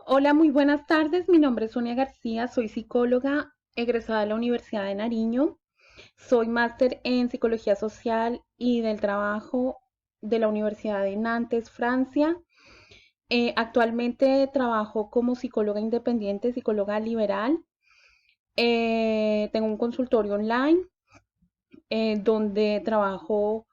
Hola, muy buenas tardes. Mi nombre es Sonia García, soy psicóloga egresada de la Universidad de Nariño. Soy máster en psicología social y del trabajo de la Universidad de Nantes, Francia. Actualmente trabajo como psicóloga independiente, psicóloga liberal. Tengo un consultorio online donde trabajo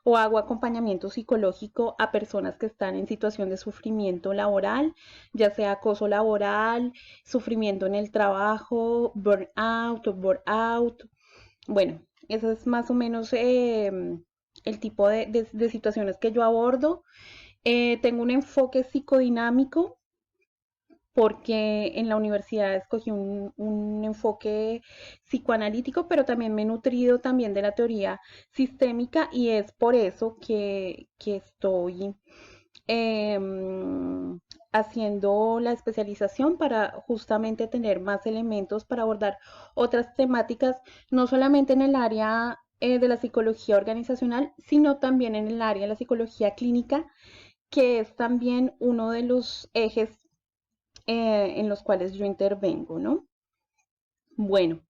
o hago acompañamiento psicológico a personas que están en situación de sufrimiento laboral, ya sea acoso laboral, sufrimiento en el trabajo, burnout o burnout. Bueno, eso es más o menos el tipo de situaciones que yo abordo. Tengo un enfoque psicodinámico porque en la universidad escogí un enfoque psicoanalítico, pero también me he nutrido también de la teoría sistémica y es por eso que estoy eh, haciendo la especialización para justamente tener más elementos para abordar otras temáticas, no solamente en el área de la psicología organizacional, sino también en el área de la psicología clínica, que es también uno de los ejes en los cuales yo intervengo, ¿no? Bueno,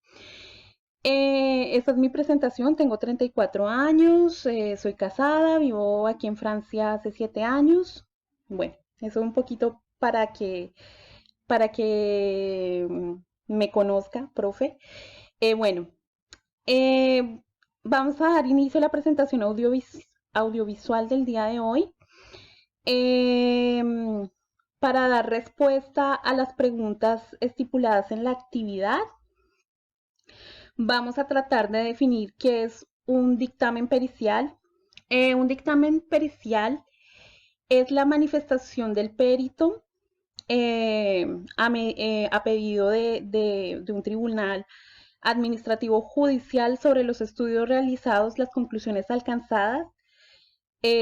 esta es mi presentación, tengo 34 años, soy casada, vivo aquí en Francia hace 7 años. Bueno, eso un poquito para que me conozca, profe. Bueno, eh, vamos a dar inicio a la presentación audiovisual del día de hoy. Em, para dar respuesta a las preguntas estipuladas en la actividad, vamos a tratar de definir qué es un dictamen pericial. Un dictamen pericial es la manifestación del perito a pedido de un tribunal administrativo judicial sobre los estudios realizados, las conclusiones alcanzadas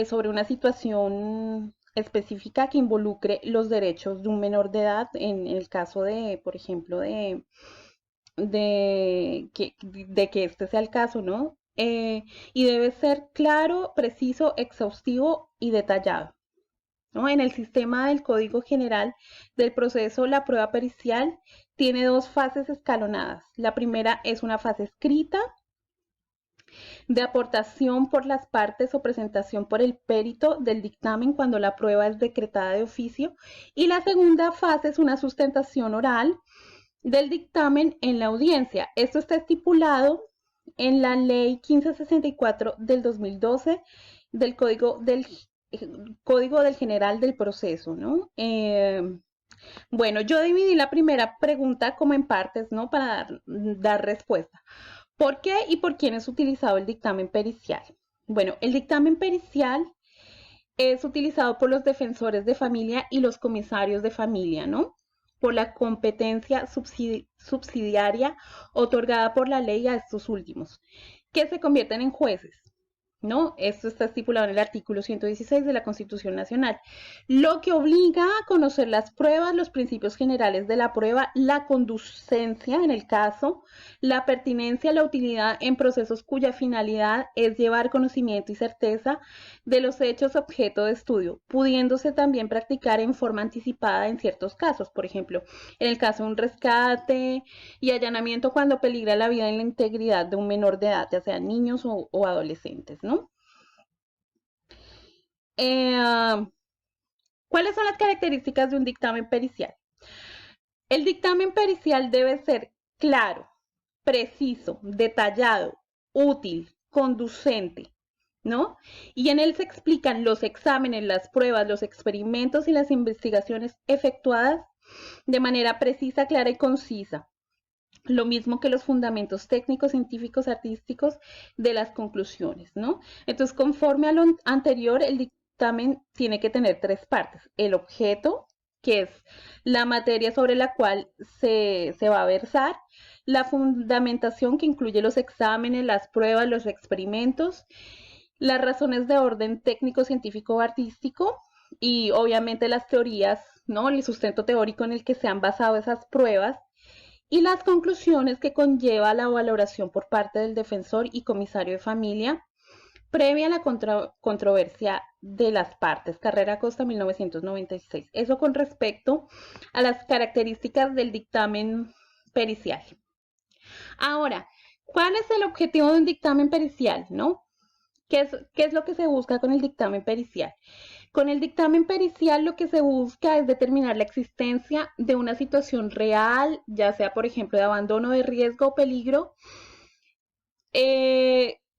sobre una situación específica que involucre los derechos de un menor de edad, en el caso de, por ejemplo, de que este sea el caso, ¿no? Y debe ser claro, preciso, exhaustivo y detallado, ¿no? En el sistema del Código General del Proceso, la prueba pericial tiene dos fases escalonadas. La primera es una fase escrita de aportación por las partes o presentación por el perito del dictamen cuando la prueba es decretada de oficio. Y la segunda fase es una sustentación oral del dictamen en la audiencia. Esto está estipulado en la Ley 1564 del 2012 del Código del General del Proceso, ¿no? Bueno, yo dividí la primera pregunta como en partes, ¿no? Para dar respuesta. ¿Por qué y por quién es utilizado el dictamen pericial? Bueno, el dictamen pericial es utilizado por los defensores de familia y los comisarios de familia, ¿no? Por la competencia subsidiaria otorgada por la ley a estos últimos, que se convierten en jueces, ¿no? Esto está estipulado en el artículo 116 de la Constitución Nacional, lo que obliga a conocer las pruebas, los principios generales de la prueba, la conducencia en el caso, la pertinencia, la utilidad en procesos cuya finalidad es llevar conocimiento y certeza de los hechos objeto de estudio, pudiéndose también practicar en forma anticipada en ciertos casos, por ejemplo, en el caso de un rescate y allanamiento cuando peligra la vida y la integridad de un menor de edad, ya sean niños o adolescentes, ¿no? Eh, ¿Cuáles son las características de un dictamen pericial? El dictamen pericial debe ser claro, preciso, detallado, útil, conducente, ¿no? Y en él se explican los exámenes, las pruebas, los experimentos y las investigaciones efectuadas de manera precisa, clara y concisa. Lo mismo que los fundamentos técnicos, científicos, artísticos de las conclusiones, ¿no? Entonces, conforme a lo anterior, el dictamen tiene que tener tres partes. El objeto, que es la materia sobre la cual se va a versar, la fundamentación, que incluye los exámenes, las pruebas, los experimentos, las razones de orden técnico, científico o artístico, y obviamente las teorías, ¿no? El sustento teórico en el que se han basado esas pruebas y las conclusiones que conlleva la valoración por parte del defensor y comisario de familia, previa a la controversia de las partes, Carrera Costa 1996. Eso con respecto a las características del dictamen pericial. Ahora, ¿cuál es el objetivo de un dictamen pericial, no? ¿Qué es lo que se busca con el dictamen pericial? Con el dictamen pericial lo que se busca es determinar la existencia de una situación real, ya sea por ejemplo de abandono, de riesgo o peligro,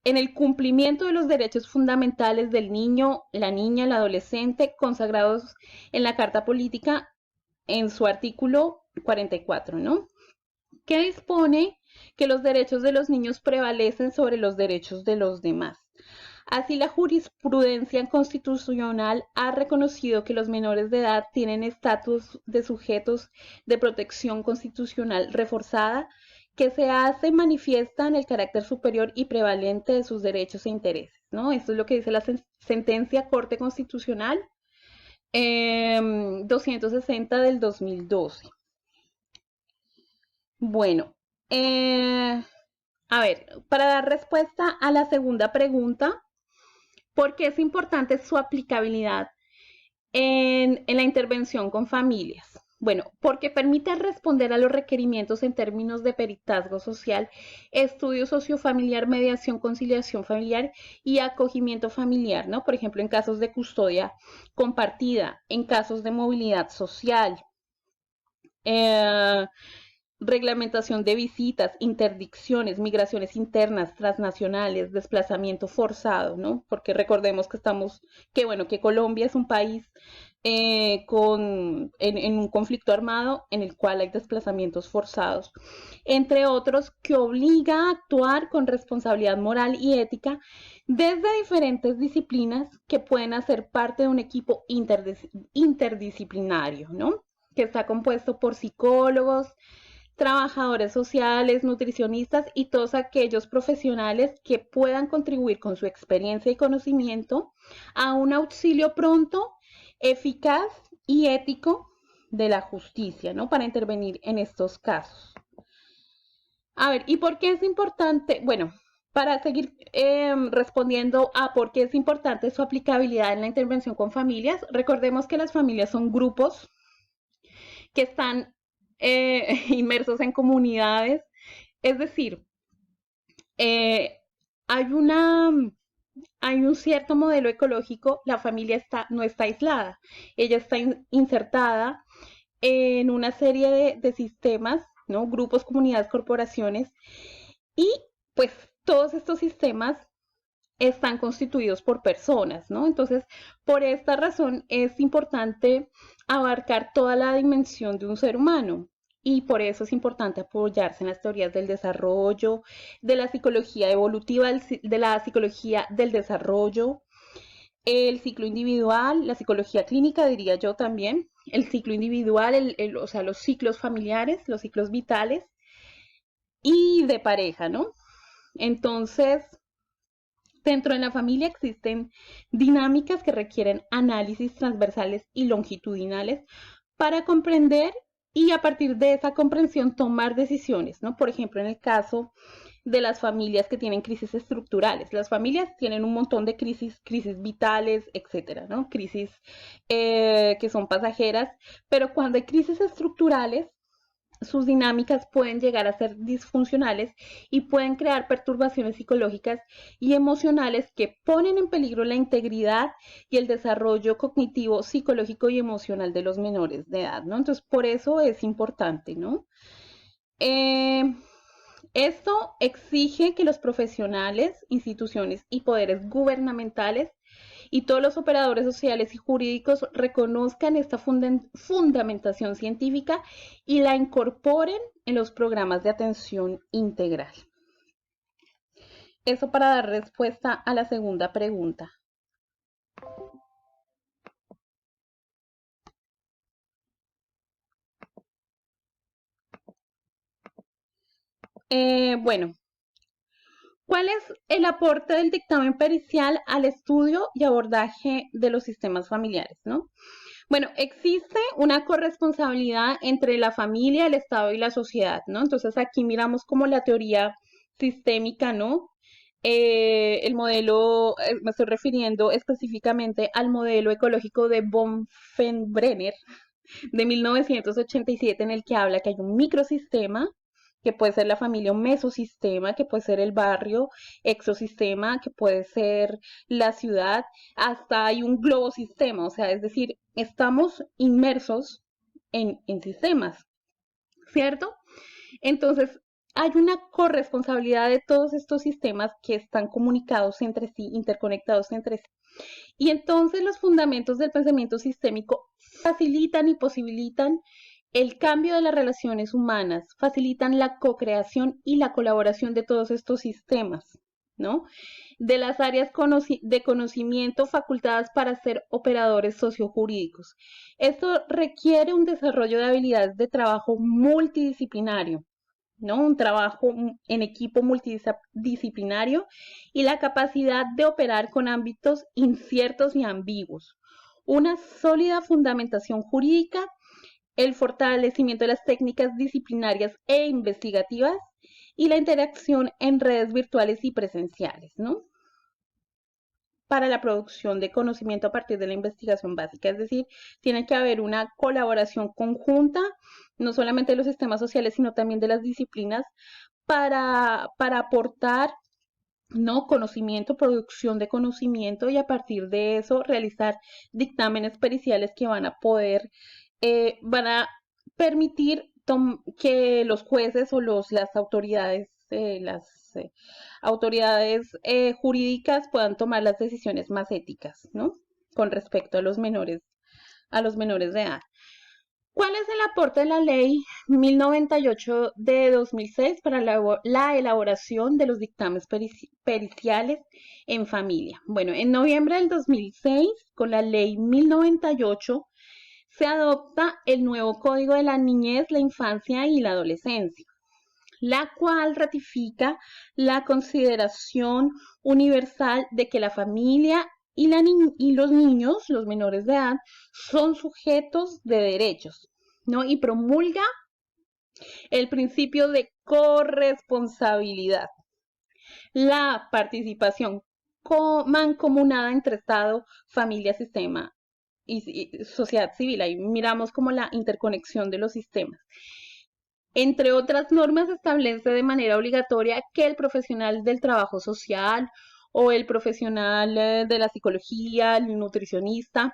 en el cumplimiento de los derechos fundamentales del niño, la niña, el adolescente, consagrados en la Carta Política en su artículo 44, ¿no? Que dispone que los derechos de los niños prevalecen sobre los derechos de los demás. Así, la jurisprudencia constitucional ha reconocido que los menores de edad tienen estatus de sujetos de protección constitucional reforzada que se hace manifiesta en el carácter superior y prevalente de sus derechos e intereses, ¿no? Esto es lo que dice la sentencia Corte Constitucional 260 del 2012. Bueno, a ver, para dar respuesta a la segunda pregunta, ¿por qué es importante su aplicabilidad en la intervención con familias? Bueno, porque permite responder a los requerimientos en términos de peritazgo social, estudio sociofamiliar, mediación, conciliación familiar y acogimiento familiar, ¿no? Por ejemplo, en casos de custodia compartida, en casos de movilidad social, reglamentación de visitas, interdicciones, migraciones internas, transnacionales, desplazamiento forzado, ¿no? Porque recordemos que Colombia es un país en un conflicto armado en el cual hay desplazamientos forzados, entre otros, que obliga a actuar con responsabilidad moral y ética desde diferentes disciplinas que pueden hacer parte de un equipo interdisciplinario, ¿no? Que está compuesto por psicólogos, trabajadores sociales, nutricionistas y todos aquellos profesionales que puedan contribuir con su experiencia y conocimiento a un auxilio pronto, eficaz y ético de la justicia, ¿no? Para intervenir en estos casos. A ver, ¿y por qué es importante? Bueno, para seguir respondiendo a por qué es importante su aplicabilidad en la intervención con familias, recordemos que las familias son grupos que están inmersos en comunidades, es decir, hay un cierto modelo ecológico, la familia no está aislada, ella está insertada en una serie de sistemas, ¿no? Grupos, comunidades, corporaciones, y pues todos estos sistemas están constituidos por personas, ¿no? Entonces, por esta razón es importante abarcar toda la dimensión de un ser humano y por eso es importante apoyarse en las teorías del desarrollo, de la psicología evolutiva, de la psicología del desarrollo, el ciclo individual, la psicología clínica, diría yo también, el ciclo individual, o sea, los ciclos familiares, los ciclos vitales y de pareja, ¿no? Entonces, dentro de la familia existen dinámicas que requieren análisis transversales y longitudinales para comprender y a partir de esa comprensión tomar decisiones, ¿no? Por ejemplo, en el caso de las familias que tienen crisis estructurales. Las familias tienen un montón de crisis vitales, etcétera, ¿no? Crisis que son pasajeras, pero cuando hay crisis estructurales, sus dinámicas pueden llegar a ser disfuncionales y pueden crear perturbaciones psicológicas y emocionales que ponen en peligro la integridad y el desarrollo cognitivo, psicológico y emocional de los menores de edad, ¿no? Entonces, por eso es importante, ¿no? Esto exige que los profesionales, instituciones y poderes gubernamentales y todos los operadores sociales y jurídicos reconozcan esta fundamentación científica y la incorporen en los programas de atención integral. Eso para dar respuesta a la segunda pregunta. Bueno, ¿cuál es el aporte del dictamen pericial al estudio y abordaje de los sistemas familiares, ¿no? Bueno, existe una corresponsabilidad entre la familia, el Estado y la sociedad, ¿no? Entonces aquí miramos como la teoría sistémica, ¿no? El modelo, me estoy refiriendo específicamente al modelo ecológico de Bonfenbrenner de 1987, en el que habla que hay un microsistema, que puede ser la familia, un mesosistema, que puede ser el barrio, exosistema, que puede ser la ciudad, hasta hay un globosistema, o sea, es decir, estamos inmersos en sistemas, ¿cierto? Entonces, hay una corresponsabilidad de todos estos sistemas que están comunicados entre sí, interconectados entre sí. Y entonces los fundamentos del pensamiento sistémico facilitan y posibilitan el cambio de las relaciones humanas, facilitan la co-creación y la colaboración de todos estos sistemas, ¿no? De las áreas de conocimiento facultadas para ser operadores sociojurídicos. Esto requiere un desarrollo de habilidades de trabajo multidisciplinario, ¿no? Un trabajo en equipo multidisciplinario y la capacidad de operar con ámbitos inciertos y ambiguos. Una sólida fundamentación jurídica, el fortalecimiento de las técnicas disciplinarias e investigativas y la interacción en redes virtuales y presenciales, ¿no? Para la producción de conocimiento a partir de la investigación básica. Es decir, tiene que haber una colaboración conjunta, no solamente de los sistemas sociales, sino también de las disciplinas, para aportar, ¿no? Conocimiento, producción de conocimiento, y a partir de eso realizar dictámenes periciales que van a poder, van a permitir que los jueces o las autoridades, autoridades jurídicas puedan tomar las decisiones más éticas, ¿no? Con respecto a los menores de edad. ¿Cuál es el aporte de la ley 1098 de 2006 para la elaboración de los dictámenes periciales en familia? Bueno, en noviembre del 2006, con la ley 1098, se adopta el nuevo Código de la Niñez, la Infancia y la Adolescencia, la cual ratifica la consideración universal de que la familia y los niños, los menores de edad, son sujetos de derechos, ¿no? Y promulga el principio de corresponsabilidad, la participación mancomunada entre Estado, familia, sistema y sociedad civil. Ahí miramos como la interconexión de los sistemas. Entre otras normas, establece de manera obligatoria que el profesional del trabajo social o el profesional de la psicología, el nutricionista,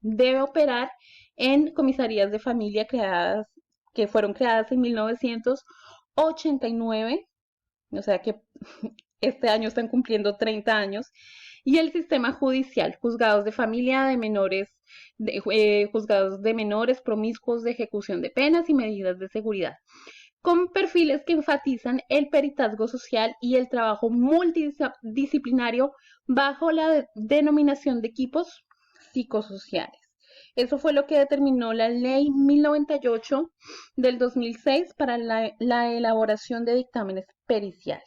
debe operar en comisarías de familia que fueron creadas en 1989, o sea que este año están cumpliendo 30 años, y el sistema judicial, juzgados de familia de menores, juzgados de menores promiscuos de ejecución de penas y medidas de seguridad, con perfiles que enfatizan el peritazgo social y el trabajo multidisciplinario bajo la denominación de equipos psicosociales. Eso fue lo que determinó la ley 1098 del 2006 para la elaboración de dictámenes periciales.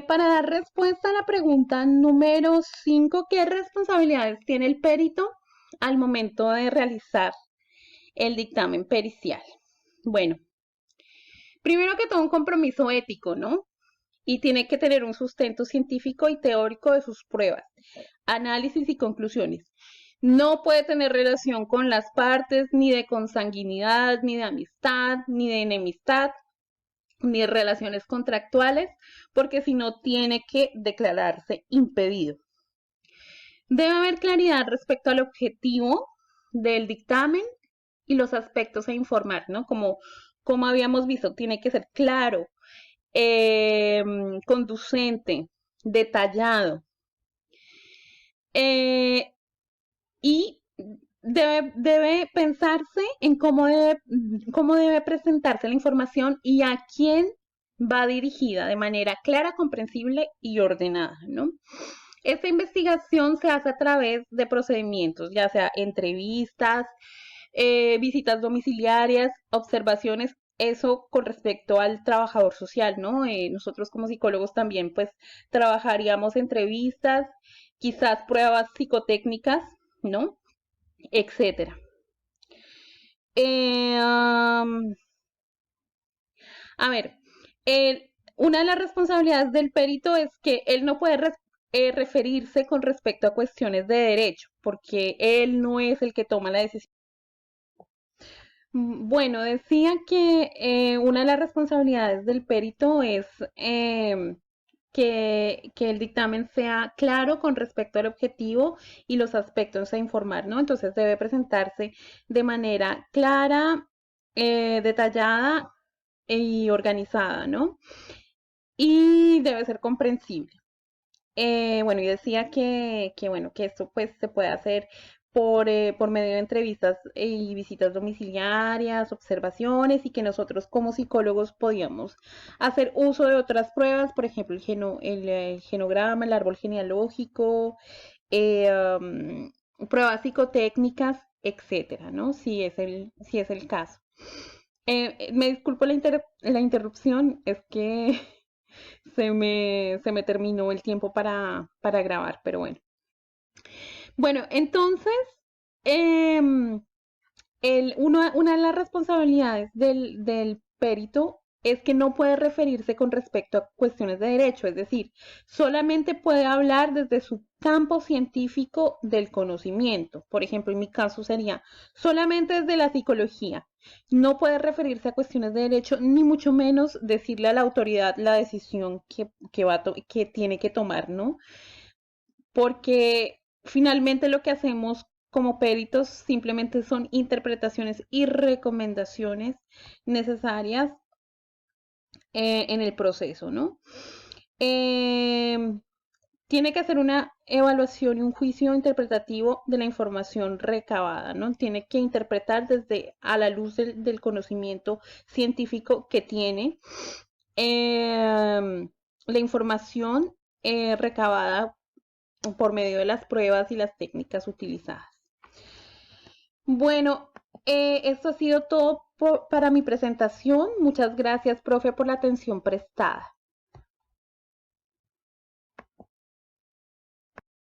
Para dar respuesta a la pregunta número 5, ¿qué responsabilidades tiene el perito al momento de realizar el dictamen pericial? Bueno, primero que todo un compromiso ético, ¿no? Y tiene que tener un sustento científico y teórico de sus pruebas, análisis y conclusiones. No puede tener relación con las partes, ni de consanguinidad, ni de amistad, ni de enemistad, ni de relaciones contractuales, porque si no tiene que declararse impedido. Debe haber claridad respecto al objetivo del dictamen y los aspectos a informar, ¿no? Como habíamos visto, tiene que ser claro, conducente, detallado. Y debe pensarse en cómo debe presentarse la información y a quién va dirigida de manera clara, comprensible y ordenada, ¿no? Esta investigación se hace a través de procedimientos, ya sea entrevistas, visitas domiciliarias, observaciones, eso con respecto al trabajador social, ¿no? Nosotros como psicólogos también pues trabajaríamos entrevistas, quizás pruebas psicotécnicas, ¿no? Etcétera. A ver, Una de las responsabilidades del perito es que él no puede referirse con respecto a cuestiones de derecho, porque él no es el que toma la decisión. Bueno, decía que una de las responsabilidades del perito es que el dictamen sea claro con respecto al objetivo y los aspectos a informar, ¿no? Entonces debe presentarse de manera clara, detallada y organizada, ¿no? Y debe ser comprensible. Bueno, y decía bueno, que esto pues se puede hacer por medio de entrevistas y visitas domiciliarias, observaciones, y que nosotros como psicólogos podíamos hacer uso de otras pruebas, por ejemplo, el genograma, el árbol genealógico, eh, pruebas psicotécnicas, etcétera, ¿no? Si es el caso. Me disculpo la interrupción, es que se me terminó el tiempo para grabar, pero bueno. Bueno, entonces, em, una de las responsabilidades del perito es que no puede referirse con respecto a cuestiones de derecho, es decir, solamente puede hablar desde su campo científico del conocimiento. Por ejemplo, en mi caso sería solamente desde la psicología. No puede referirse a cuestiones de derecho, ni mucho menos decirle a la autoridad la decisión que tiene que tomar, ¿no? Porque finalmente lo que hacemos como peritos simplemente son interpretaciones y recomendaciones necesarias en el proceso, ¿no? Eh, Tiene que hacer una evaluación y un juicio interpretativo de la información recabada, ¿no? Tiene que interpretar desde a la luz del conocimiento científico que tiene la información recabada por medio de las pruebas y las técnicas utilizadas. Bueno, esto ha sido todo para mi presentación. Muchas gracias, profe, por la atención prestada.